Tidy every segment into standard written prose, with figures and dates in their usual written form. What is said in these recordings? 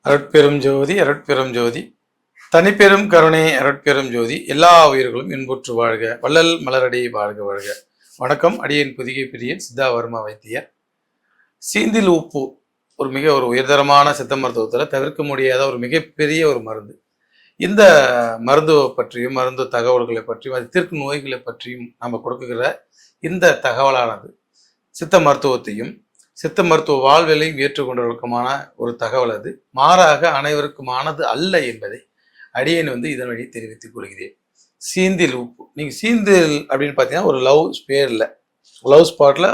அருட்பெரும் ஜோதி அருட்பெரும் ஜோதி தனிப்பெரும் கருணை அருட்பெரும் ஜோதி எல்லா உயிர்களும் இன்புற்று வாழ்க வள்ளல் மலரடி வாழ்க வாழ்க. வணக்கம். அடியேன் புதிய பிரியன் சித்தாவர்மா வைத்தியர். சீந்தில் உப்பு ஒரு உயர்தரமான சித்த மருத்துவத்தில் தவிர்க்க முடியாத ஒரு மிகப்பெரிய ஒரு மருந்து. இந்த மருத்துவ பற்றியும் மருந்து தகவல்களை பற்றியும் அது தீர்க்கும் நோய்களை பற்றியும் நம்ம கொடுக்குகிற இந்த தகவலானது சித்த மருத்துவத்தையும் சித்த மருத்துவ வாழ்விலையும் ஏற்றுக்கொண்டவர்களுக்குமான ஒரு தகவல். அது மாறாக அனைவருக்குமானது அல்ல என்பதை அடியேன் இதன் வழி தெரிவித்துக் கொள்கிறேன். சீந்தில் உப்பு. நீங்கள் சீந்தில் அப்படின்னு பார்த்தீங்கன்னா ஒரு லவ் ஸ்பாட்டில்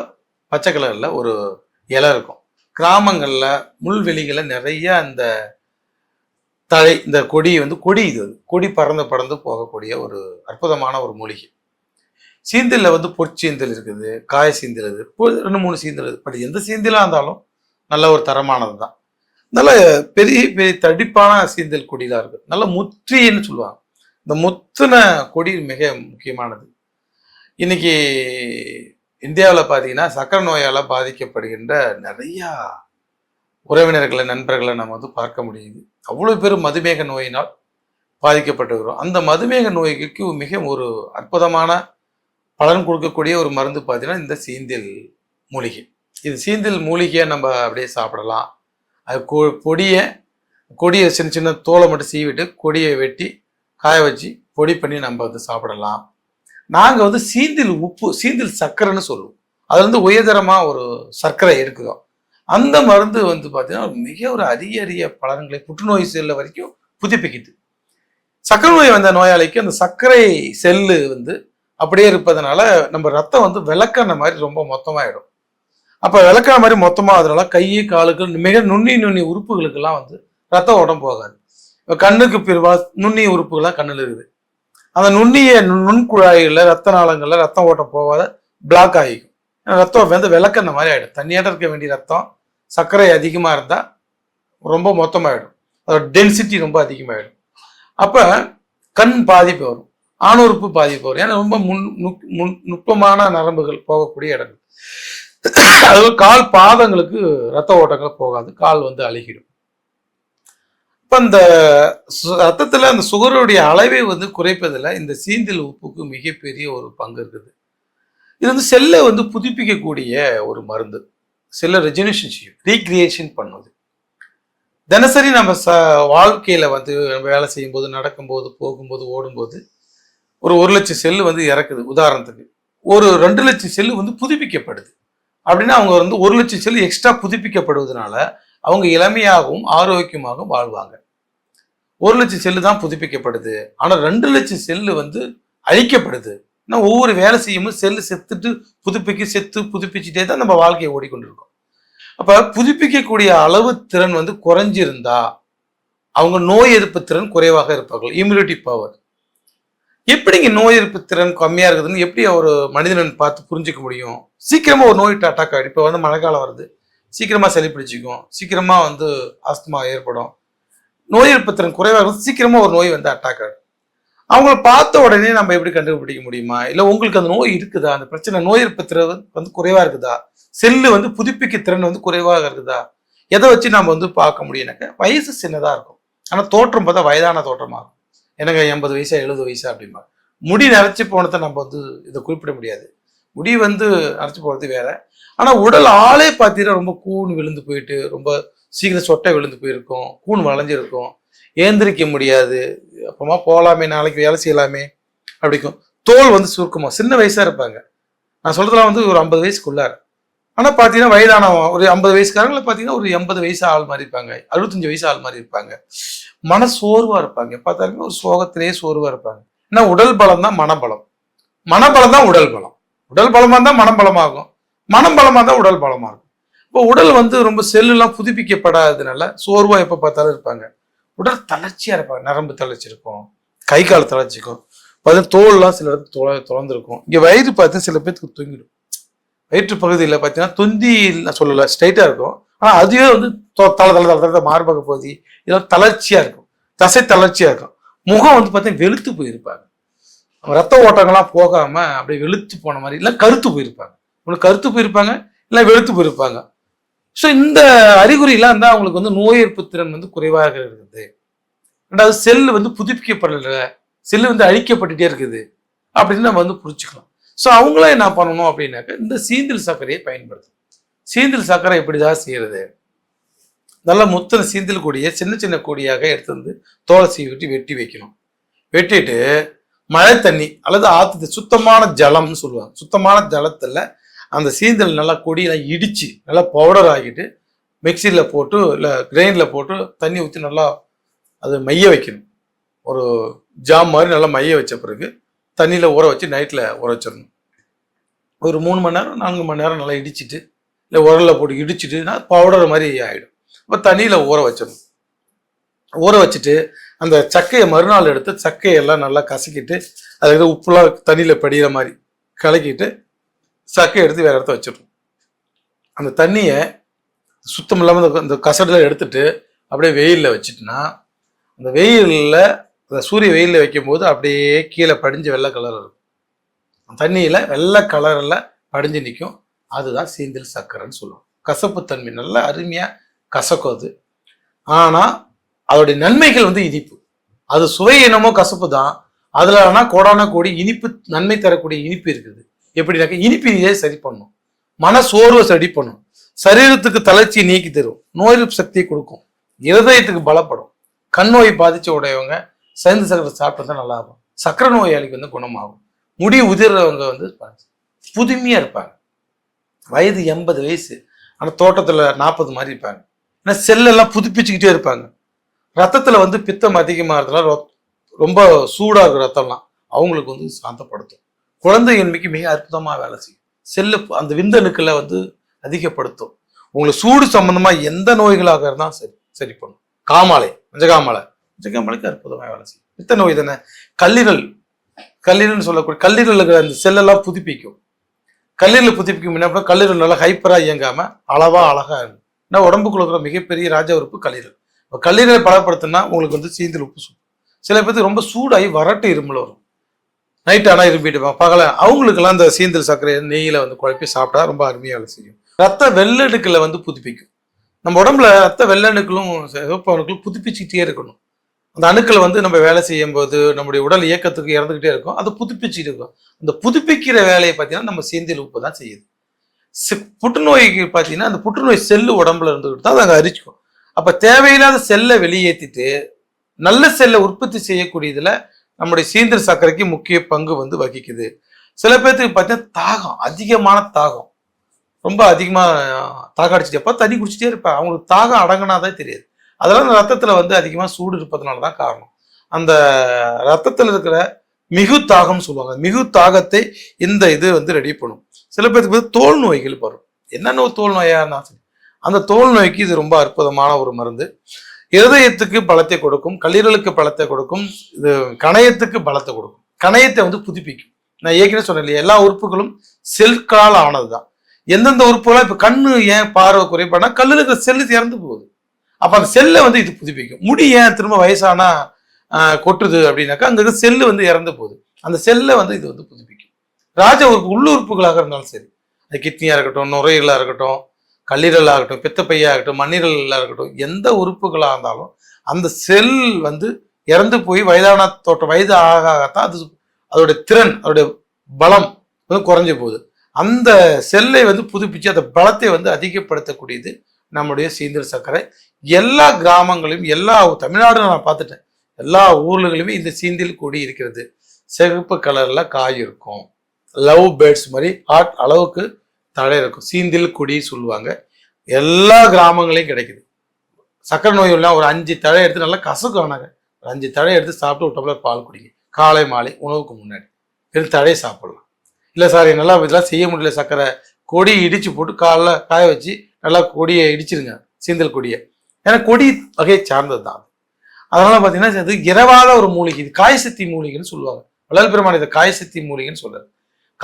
பச்சை கலரில் ஒரு இலை இருக்கும். கிராமங்களில் முள்வெளிகளில் நிறைய அந்த தழை இந்த கொடி கொடி பறந்து போகக்கூடிய ஒரு அற்புதமான ஒரு மூலிகை. சீந்தில் பொற்சீந்தல் இருக்குது, காய சீந்தல் இருக்குது, 2-3 சீந்தல் இருக்குது. பட் எந்த சீந்தலாக இருந்தாலும் நல்ல ஒரு தரமானது தான். நல்ல பெரிய பெரிய தடிப்பான சீந்தல் கொடிலாம் இருக்குது. நல்ல முற்றின்னு சொல்லுவாங்க. இந்த முத்தின கொடி மிக முக்கியமானது. இன்னைக்கு இந்தியாவில் பார்த்தீங்கன்னா சக்கரை நோயால் பாதிக்கப்படுகின்ற நிறையா உறவினர்களை நண்பர்களை நம்ம பார்க்க முடியுது. அவ்வளோ பேர் மதுமேக நோயினால் பாதிக்கப்பட்டுக்கிறோம். அந்த மதுமேக நோய்க்கு மிக ஒரு அற்புதமான பலன் கொடுக்கக்கூடிய ஒரு மருந்து பார்த்தீங்கன்னா இந்த சீந்தில் மூலிகை. இது சீந்தில் மூலிகையை நம்ம அப்படியே சாப்பிடலாம். அது கொடியை சின்ன சின்ன தோலை மட்டும் சீவிட்டு கொடியை வெட்டி காய வச்சு பொடி பண்ணி நம்ம சாப்பிடலாம். நாங்கள் சீந்தில் உப்பு, சீந்தில் சர்க்கரைன்னு சொல்லுவோம். அது உயர்தரமாக ஒரு சர்க்கரை இருக்குதோ அந்த மருந்து பார்த்தீங்கன்னா மிக ஒரு அரிய பலன்களை புற்றுநோய் செல்ல வரைக்கும் புதுப்பிக்குது. சர்க்கரை நோய் வந்த நோயாளிக்கு அந்த சர்க்கரை செல்லு அப்படியே இருப்பதனால நம்ம ரத்தம் விளக்கண மாதிரி ரொம்ப மொத்தமாயிடும். அப்போ விளக்கண மாதிரி மொத்தமாகறதுனால கை காலுக்கு மிக நுண்ணி உறுப்புகளுக்கெல்லாம் ரத்த ஓட்டம் போகாது. இப்போ கண்ணுக்கு பிறவா நுண்ணி உறுப்புகள்லாம் கண்ணில் இருக்குது. அந்த நுண்குழாய்களில் ரத்த நாளங்களில் ரத்தம் ஓட்டம் போகாத பிளாக் ஆகிக்கும். ரத்தம் விளக்கண மாதிரி ஆகிடும். தண்ணியாட்ட இருக்க வேண்டிய ரத்தம் சர்க்கரை அதிகமாக இருந்தால் ரொம்ப மொத்தமாகிடும். அதோட டென்சிட்டி ரொம்ப அதிகமாகிடும். அப்போ கண் பாதிப்பு வரும், ஆணுறுப்பு பாதிப்பு வரும். ஏன்னா ரொம்ப நுட்பமான நரம்புகள் போகக்கூடிய இடங்கள். அது கால் பாதங்களுக்கு ரத்த ஓட்டங்கள் போகாது, கால் அழுகிடும். இப்ப இந்த ரத்தத்துல அந்த சுகருடைய அளவை குறைப்பதில் இந்த சீந்தில் உப்புக்கு மிகப்பெரிய ஒரு பங்கு இருக்குது. இது செல்லை புதுப்பிக்கக்கூடிய ஒரு மருந்து. செல்லை ரெஜினேஷன் செய்யும், ரீக்ரியேஷன் பண்ணுது. தினசரி நம்ம வாழ்க்கையில வேலை செய்யும் போது, நடக்கும்போது, போகும்போது, ஓடும்போது ஒரு 1 லட்சம் செல்லு இறக்குது. உதாரணத்துக்கு ஒரு 2 லட்சம் செல்லு புதுப்பிக்கப்படுது அப்படின்னா அவங்க 1 லட்சம் செல்லு எக்ஸ்ட்ரா புதுப்பிக்கப்படுவதனால அவங்க இளமையாகவும் ஆரோக்கியமாகவும் வாழ்வாங்க. 1 லட்சம் செல்லு தான் புதுப்பிக்கப்படுது, ஆனால் 2 லட்சம் செல்லு அழிக்கப்படுது. ஏன்னா ஒவ்வொரு வேலை செய்யும்போது செல்லு செத்து புதுப்பிச்சுட்டே தான் நம்ம வாழ்க்கையை ஓடிக்கொண்டிருக்கோம். அப்ப புதுப்பிக்கக்கூடிய அளவு திறன் குறைஞ்சிருந்தா அவங்க நோய் எதிர்ப்பு திறன் குறைவாக இருப்பார்கள். Immunity power. எப்படிங்க நோய் எதிர்ப்பு திறன் கம்மியா இருக்குதுன்னு எப்படி ஒரு மனிதன் பார்த்து புரிஞ்சுக்க முடியும்? சீக்கிரமா ஒரு நோய் அட்டாக் ஆகிடும். இப்போ மழைக்காலம் வருது, சீக்கிரமா சளி பிடிச்சிக்கும், சீக்கிரமா ஆஸ்துமா ஏற்படும். நோய் எதிர்ப்பு திறன் குறைவாக இருக்கும், சீக்கிரமா ஒரு நோய் அட்டாக் ஆகிடும். அவங்கள பார்த்த உடனே நம்ம எப்படி கண்டுபிடிக்க முடியுமா? இல்லை உங்களுக்கு அந்த நோய் இருக்குதா, அந்த பிரச்சனை நோய் எதிர்ப்பு திறன் குறைவா இருக்குதா, செல்லு புதுப்பிக்க திறன் குறைவாக இருக்குதா, எதை வச்சு நம்ம பார்க்க முடியும்னாக்க வயசு சின்னதா இருக்கும், ஆனால் தோற்றம் பார்த்தா வயதான தோற்றமா இருக்கும். எனக்கு 80 வயசா 70 வயசா அப்படிமா. முடி நரைச்சி போனதை நம்ம இதை குறிப்பிட முடியாது. முடி நரைச்சி போகிறது வேற. ஆனால் உடல் ஆளே பார்த்தீங்கன்னா ரொம்ப கூண் விழுந்து போயிட்டு, ரொம்ப சீக்கிரம் சொட்டை விழுந்து போயிருக்கும், கூண் வளைஞ்சிருக்கும், ஏந்திரிக்க முடியாது. அப்புறமா போகலாமே, நாளைக்கு வேலை செய்யலாமே அப்படிக்கும். தோல் சுருக்குமா, சின்ன வயசா இருப்பாங்க. நான் சொல்றதுலாம் ஒரு 50 வயசுக்குள்ளார. ஆனால் பார்த்தீங்கன்னா வயதான ஒரு 50 வயசுக்காரங்களை பார்த்தீங்கன்னா ஒரு 80 வயசு ஆள் மாதிரி இருப்பாங்க, 65 வயசு ஆள் மாதிரி இருப்பாங்க. மனசோர்வா இருப்பாங்க, பார்த்தாலுமே ஒரு சோகத்திலேயே சோர்வா இருப்பாங்க. ஏன்னா உடல் பலம் தான் மனபலம், மனபலம் தான் உடல் பலம். உடல் பலமா தான் மனம் பலமாகும், மனம் பலமா தான் உடல் பலமாகும். இப்போ உடல் ரொம்ப செல்லுலாம் புதுப்பிக்கப்படாததுனால சோர்வா எப்போ பார்த்தாலும் இருப்பாங்க. உடல் தளர்ச்சியா இருப்பாங்க, நரம்பு தளர்ச்சி இருக்கும், கை கால் தளர்ச்சிக்கும், தோல்லாம் சில இடத்துக்கு திறந்துருக்கும். இங்கே வயிறு பார்த்து சில பேருக்கு தொங்கிடும். வயிற்று பகுதியில் பார்த்தீங்கன்னா தொந்தி நான் சொல்லலை, ஸ்ட்ரைட்டாக இருக்கும். ஆனால் அதுவே தலை மார்பக பகுதி இதெல்லாம் தளர்ச்சியாக இருக்கும், தசை தளர்ச்சியாக இருக்கும். முகம் பார்த்தீங்கன்னா வெளுத்து போயிருப்பாங்க, ரத்த ஓட்டங்கள்லாம் போகாமல் அப்படியே வெளுத்து போன மாதிரி, இல்லை கருத்து போயிருப்பாங்க. ஒன்று கருத்து போயிருப்பாங்க, இல்லை வெளுத்து போயிருப்பாங்க. ஸோ இந்த அறிகுறியெல்லாம் இருந்தால் அவங்களுக்கு வந்து நோய் எதிர்ப்பு திறன் வந்து குறைவாக இருக்குது. ரெண்டாவது செல்லு வந்து புதுப்பிக்கப்படலை, செல்லு வந்து அழிக்கப்பட்டுட்டே இருக்குது அப்படின்னு நம்ம வந்து புரிச்சுக்கலாம். ஸோ அவங்களாம் என்ன பண்ணணும் அப்படின்னாக்க இந்த சீந்தில் சர்க்கரையை பயன்படுத்தணும். சீந்தில் சர்க்கரை எப்படிதான் செய்யறது? நல்லா முத்தன சீந்தில் கொடியை சின்ன சின்ன கொடியாக எடுத்து வந்து தோலை சீவிட்டு வெட்டி வைக்கணும். வெட்டிட்டு மழை தண்ணி அல்லது ஆற்று சுத்தமான ஜலம்னு சொல்லுவாங்க, சுத்தமான ஜலத்தில் அந்த சீந்தல் நல்லா கொடியெல்லாம் இடித்து நல்லா பவுடர் ஆகிட்டு மிக்சியில் போட்டு இல்லை கிரைண்டரில் போட்டு தண்ணி ஊற்றி நல்லா அது மைய வைக்கணும். ஒரு ஜாம் மாதிரி நல்லா மைய வச்ச பிறகு தண்ணியில் ஊற வச்சு நைட்டில் ஊற வச்சிடணும். ஒரு 3 மணி நேரம் 4 மணி நேரம் நல்லா இடிச்சிட்டு இல்லை உரலில் போட்டு இடிச்சிட்டுனா பவுடர் மாதிரி ஆகிடும். இப்போ தண்ணியில் ஊற வச்சிடணும். ஊற வச்சுட்டு அந்த சக்கையை மறுநாள் எடுத்து சக்கையெல்லாம் நல்லா கசக்கிட்டு அதுக்கு உப்புலாம் தண்ணியில் படிகிற மாதிரி கலக்கிட்டு சக்கையை எடுத்து வேறு இடத்த வச்சிடணும். அந்த தண்ணியை சுத்தம் இல்லாமல் இந்த கசடெல்லாம் எடுத்துட்டு அப்படியே வெயிலில் வச்சுட்டுனா அந்த வெயிலில் அந்த சூரிய வெயிலில் வைக்கும்போது அப்படியே கீழே படிஞ்சு வெள்ளை கலர் இருக்கும். தண்ணியில் வெள்ளை கலரில் படிஞ்சு நிற்கும். அதுதான் சீந்தில் சர்க்கரைன்னு சொல்லுவோம். கசப்புத்தன்மை நல்லா அருமையாக கசக்கும் அது. ஆனால் அதோடைய நன்மைகள் வந்து இனிப்பு. அது சுவை என்னமோ கசப்பு தான், அதில் ஆனால் கோடான கோடி இனிப்பு நன்மை தரக்கூடிய இனிப்பு இருக்குது. எப்படின்னாக்க இனிப்பினையே சரி பண்ணும், மன சோர்வை சரி பண்ணும், சரீரத்துக்கு தளர்ச்சியை நீக்கி தரும், நோய் எதிர்ப்பு சக்தியை கொடுக்கும், இருதயத்துக்கு பலப்படும். கண் நோய் பாதிச்ச உடையவங்க சைந்து சர்க்கரை சாப்பிட்டு தான் நல்லா இருக்கும். சர்க்கரை நோயாளிக்கு வந்து குணமாகும். முடி உதிர்றவங்க வந்து புதுமையாக இருப்பாங்க. வயது 80 வயசு ஆனால் தோட்டத்தில் 40 மாதிரி இருப்பாங்க. ஏன்னா செல்லெல்லாம் புதுப்பிச்சுக்கிட்டே இருப்பாங்க. ரத்தத்தில் வந்து பித்தம் அதிகமாகிறதுனால ரொம்ப சூடாக இருக்கிற ரத்தம்லாம் அவங்களுக்கு வந்து சாந்தப்படுத்தும். குழந்தையின்மைக்கு மிக அற்புதமாக வேலை செய்யும். செல்லு அந்த விந்தணுக்களை வந்து அதிகப்படுத்தும். உங்களுக்கு சூடு சம்பந்தமாக எந்த நோய்களாக இருந்தாலும் சரி பண்ணும். காமாலை, மஞ்சக்காமலைக்கு அற்புதமாக வேலை செய்யும். பித்த நோய் தானே, கல்லீரல்னு சொல்லக்கூடிய கல்லீரல் இருக்கிற அந்த செல்லெல்லாம் புதுப்பிக்கும். கல்லீரல் புதுப்பிக்கும் என்ன, கல்லீரல் நல்லா ஹைப்பராக இயங்காமல் அளவாக அழகாக இருக்கும். ஏன்னா உடம்புக்குள்ள இருக்கிற மிகப்பெரிய ராஜ உறுப்பு கல்லீரல். இப்போ கல்லீரலை பலப்படுத்தினா உங்களுக்கு வந்து சீந்தில் உப்பு சூடும். சில பேருக்கு ரொம்ப சூடாகி வறட்டு இருமல் வரும், நைட் ஆனால் இரும்பிட்டு பகல, அவங்களுக்கெல்லாம் இந்த சீந்தில் சர்க்கரை நெய்யில் வந்து குழப்பி சாப்பிட்டா ரொம்ப அருமையாக வேலை செய்யும். ரத்த வெள்ளணுக்களை வந்து புதுப்பிக்கும். நம்ம உடம்புல ரத்த வெள்ளணுக்களும் சிவப்பு அணுக்களும் புதுப்பிச்சுக்கிட்டே இருக்கணும். அந்த அணுக்களை வந்து நம்ம வேலை செய்யும் போது நம்முடைய உடல் இயக்கத்துக்கு இறந்துக்கிட்டே இருக்கும், அதை புதுப்பிச்சுட்டு இருக்கும். அந்த புதுப்பிக்கிற வேலையை பார்த்தீங்கன்னா நம்ம சீந்தில் உப்பு தான் செய்யுது. புற்றுநோய்க்கு பார்த்தீங்கன்னா அந்த புற்றுநோய் செல்லு உடம்புல இருந்துக்கிட்டு தான் அதை அரிச்சிக்கும். அப்போ தேவையில்லாத செல்லை வெளியேற்றிட்டு நல்ல செல்லை உற்பத்தி செய்யக்கூடியதுல நம்முடைய சீந்தில் சர்க்கரைக்கு முக்கிய பங்கு வந்து வகிக்குது. சில பேர்த்துக்கு பார்த்தீங்கன்னா தாகம், அதிகமான தாகம், ரொம்ப அதிகமாக தாகம் அடிச்சுட்டு எப்போ தண்ணி குடிச்சிட்டே இருப்பேன். அவங்களுக்கு தாகம் அடங்கினாதான் தெரியாது. அதெல்லாம் ரத்தத்தில் வந்து அதிகமாக சூடு இருப்பதனால தான் காரணம். அந்த ரத்தத்தில் இருக்கிற மிகு தாகம்னு சொல்லுவாங்க. மிகு தாகத்தை இந்த இது வந்து ரெடி பண்ணும். சில பேருக்கு தோல் நோய்கள் வரும். என்னென்ன தோல் நோயா இருந்தாலும் சரி, அந்த தோல் நோய்க்கு இது ரொம்ப அற்புதமான ஒரு மருந்து. இருதயத்துக்கு பலத்தை கொடுக்கும், கல்லீரலுக்கு பலத்தை கொடுக்கும், இது கணையத்துக்கு பலத்தை கொடுக்கும், கணையத்தை வந்து புதுப்பிக்கும். நான் ஏற்கனவே சொன்னேன் இல்லையா, எல்லா உறுப்புகளும் செல்களால் ஆனது தான். எந்தெந்த உறுப்புகளாம் இப்போ கண்ணு ஏன் பார்வை குறைபாடுனா கல்லில் இருக்கிற செல்லு இறந்து போகுது. அப்போ அந்த செல்லை வந்து இது புதுப்பிக்கும். முடி ஏன் திரும்ப வயசானா கொட்டுது அப்படின்னாக்கா அங்கே இருக்க செல்லு வந்து இறந்து போகுது. அந்த செல்லை வந்து இது வந்து புதுப்பிக்கும். ராஜ உறுப்பு உள்ளுறுப்புகளாக இருந்தாலும் சரி, அது கிட்னியாக இருக்கட்டும், நுரையீரலாக இருக்கட்டும், கல்லீரலாக இருக்கட்டும், பித்தப்பையாக இருக்கட்டும், மண்ணீரலாக இருக்கட்டும், எந்த உறுப்புகளாக இருந்தாலும் அந்த செல் வந்து இறந்து போய் வயதான தோற்றம் வயது ஆகத்தான் அது அதோடைய திறன், அதோடைய பலம் வந்து குறைஞ்சி போகுது. அந்த செல்லை வந்து புதுப்பிச்சு அந்த பலத்தை வந்து அதிகப்படுத்தக்கூடியது நம்முடைய சீந்தில் சர்க்கரை. எல்லா கிராமங்களையும் எல்லா தமிழ்நாடு நான் பார்த்துட்டேன், எல்லா ஊர்களுமே இந்த சீந்தில் கொடி இருக்கிறது. சிகப்பு கலர்ல காய் இருக்கும், லவ் பேர்ட்ஸ் மாதிரி ஹார்ட் அளவுக்கு தழை இருக்கும், சீந்தில் கொடி சொல்லுவாங்க. எல்லா கிராமங்களையும் கிடைக்குது. சக்கரை நோயெல்லாம் ஒரு 5 தழை எடுத்து நல்லா கசக்கு ஆனாங்க, ஒரு 5 தழை எடுத்து சாப்பிட்டு ஒரு டம்ளர் பால் குடிங்க காலை மாலை உணவுக்கு முன்னாடி. வெறும் தழையை சாப்பிடலாம். இல்லை சார் என்னால் இதெல்லாம் செய்ய முடியல, சக்கரை கொடி இடிச்சு போட்டு காலைல காய வச்சு நல்லா கொடியை இடிச்சிருங்க, சீந்தல் கொடியை. ஏன்னா கொடி வகையை சார்ந்தது தான். அதனால பார்த்தீங்கன்னா இது இரவாத ஒரு மூலிகை, இது காயசக்தி மூலிகைன்னு சொல்லுவாங்க. வள்ளல் பெருமான் இதை காயசக்தி மூலிகைன்னு சொல்றாரு.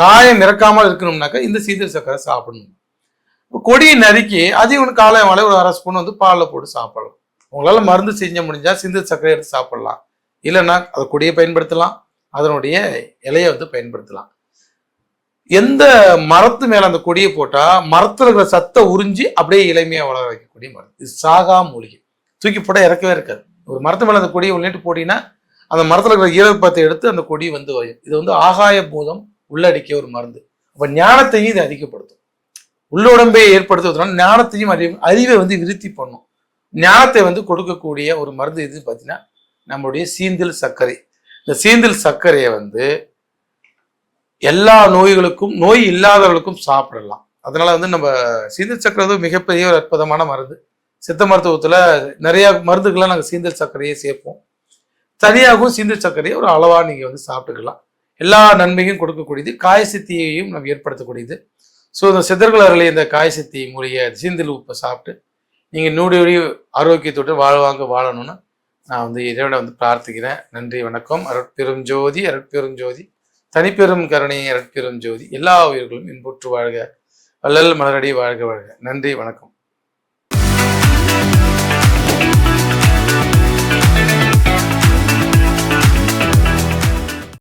காயம் இறக்காமல் இருக்கணும்னாக்கா இந்த சீந்தில் சர்க்கரை சாப்பிடணும். கொடியை நறுக்கி அதையும் ஒன்று காலை மாலை ஒரு 1/2 ஸ்பூன் வந்து பாலில் போட்டு சாப்பிடலாம். உங்களால மருந்து செஞ்ச முடிஞ்சா சீந்தில் சர்க்கரை எடுத்து சாப்பிடலாம். இல்லைன்னா அதை கொடியை பயன்படுத்தலாம், அதனுடைய இலையை வந்து பயன்படுத்தலாம். எந்த மரத்து மேல அந்த கொடியை போட்டா மரத்துல இருக்கிற சத்தை உறிஞ்சி அப்படியே இளமையா வளர வைக்கக்கூடிய மரம். இது சாகா மூலிகை. தூக்கி போட்டா இறக்கவே இருக்காது. ஒரு மரத்து மேல அந்த கொடியை உள்ளிட்டு போட்டீங்கன்னா அந்த மரத்துல இருக்கிற ஈரப்பத்தை எடுத்து அந்த கொடி வந்து வரும். இது வந்து ஆகாய பூதம் உள்ளடக்கிய ஒரு மருந்து. அப்ப ஞானத்தையும் இது அதிகப்படுத்தும். உள்ளுடம்பை ஏற்படுத்துவதனால ஞானத்தையும் அறிவை வந்து விருத்தி பண்ணும். ஞானத்தை வந்து கொடுக்கக்கூடிய ஒரு மருந்து எதுன்னு பார்த்தீங்கன்னா நம்மளுடைய சீந்தில் சர்க்கரை. இந்த சீந்தில் சர்க்கரையை வந்து எல்லா நோய்களுக்கும், நோய் இல்லாதவர்களுக்கும் சாப்பிடலாம். அதனால வந்து நம்ம சீந்தில் சர்க்கரை வந்து மிகப்பெரிய ஒரு அற்புதமான மருந்து. சித்த மருத்துவத்துல நிறைய மருந்துகள்லாம் நாங்கள் சீந்தில் சர்க்கரையை சேர்ப்போம். தனியாகவும் சீந்தில் சர்க்கரையை ஒரு அளவா நீங்க வந்து சாப்பிட்டுக்கலாம். எல்லா நன்மையும் கொடுக்கக்கூடியது, காயசக்தியையும் நம்ம ஏற்படுத்தக்கூடியது. ஸோ இந்த சித்தர்கள் அருளை இந்த காயசக்தி மூலிகை சீந்தில் உப்பை சாப்பிட்டு நீங்க நூடி ஆரோக்கியத்தோடு வாழணும்னு நான் வந்து இறைவனை வந்து பிரார்த்திக்கிறேன். நன்றி, வணக்கம். அருட்பெரும் ஜோதி, அருட்பெரும் ஜோதி, தனிப்பெரும் கருணை, அருட்பெரும் ஜோதி. எல்லா உயிர்களும் இன்புற்று வாழ்க, வள்ளல் மலரடி வாழ்க வாழ்க. நன்றி, வணக்கம்.